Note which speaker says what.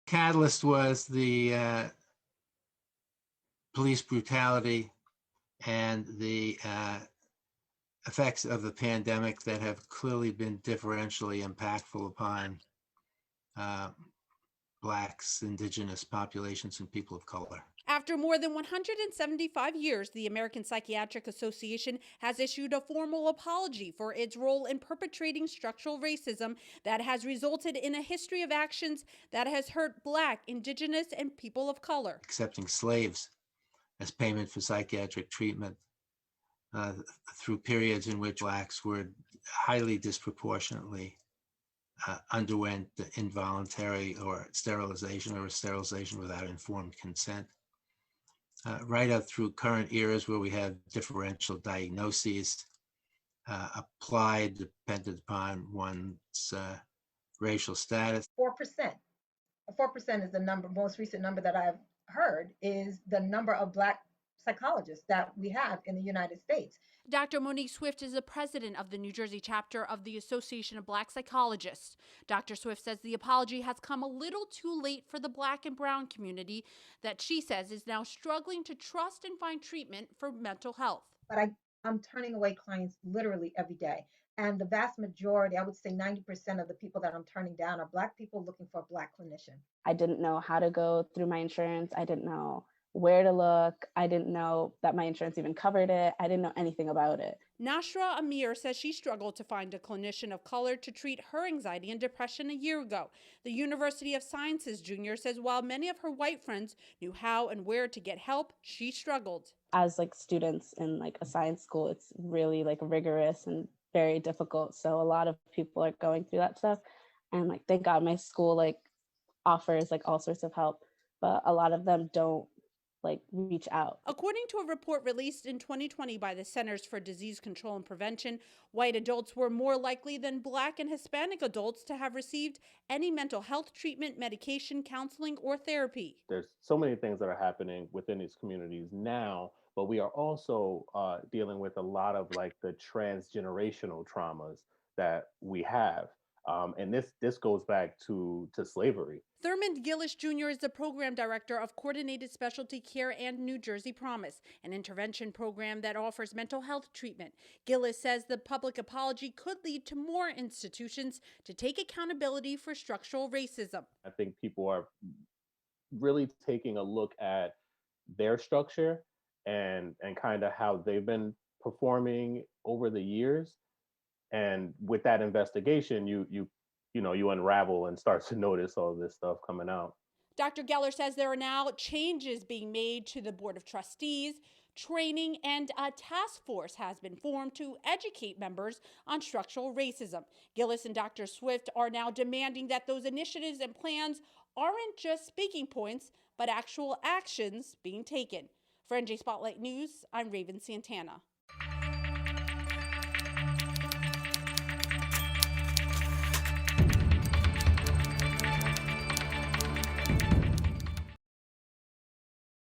Speaker 1: Catalyst was the police brutality and the effects of the pandemic that have clearly been differentially impactful upon Blacks, indigenous populations, and people of color.
Speaker 2: After more than 175 years, the American Psychiatric Association has issued a formal apology for its role in perpetrating structural racism that has resulted in a history of actions that has hurt Black, indigenous, and people of color.
Speaker 1: Accepting slaves as payment for psychiatric treatment through periods in which Blacks were highly disproportionately underwent involuntary or sterilization without informed consent. Right up through current eras where we have differential diagnoses applied dependent upon one's racial status.
Speaker 3: 4%. 4% is the number, most recent number that I've heard is the number of Black psychologists that we have in the United States.
Speaker 2: Dr. Monique Swift is the president of the New Jersey chapter of the Association of Black Psychologists. Dr. Swift says the apology has come a little too late for the Black and Brown community that she says is now struggling to trust and find treatment for mental health.
Speaker 3: But I'm turning away clients literally every day. And the vast majority, I would say 90% of the people that I'm turning down are Black people looking for a Black clinician.
Speaker 4: I didn't know how to go through my insurance. I didn't know where to look. I didn't know that my insurance even covered it. I didn't know anything about it.
Speaker 2: Nashra Amir says she struggled to find a clinician of color to treat her anxiety and depression a year ago. The University of Sciences junior says while many of her white friends knew how and where to get help, she struggled.
Speaker 4: As students in a science school, it's really rigorous and very difficult. So a lot of people are going through that stuff. And thank God my school offers all sorts of help, but a lot of them don't reach out.
Speaker 2: According to a report released in 2020 by the Centers for Disease Control and Prevention, white adults were more likely than Black and Hispanic adults to have received any mental health treatment, medication, counseling, or therapy.
Speaker 5: There's so many things that are happening within these communities now, but we are also dealing with a lot of the transgenerational traumas that we have. And this goes back to slavery.
Speaker 2: Thurmond Gillis Jr. is the program director of Coordinated Specialty Care and New Jersey Promise, an intervention program that offers mental health treatment. Gillis says the public apology could lead to more institutions to take accountability for structural racism.
Speaker 5: I think people are really taking a look at their structure and kind of how they've been performing over the years. And with that investigation, you unravel and start to notice all this stuff coming out.
Speaker 2: Dr. Geller says there are now changes being made to the Board of Trustees, training, and a task force has been formed to educate members on structural racism. Gillis and Dr. Swift are now demanding that those initiatives and plans aren't just speaking points, but actual actions being taken. For NJ Spotlight News, I'm Raven Santana.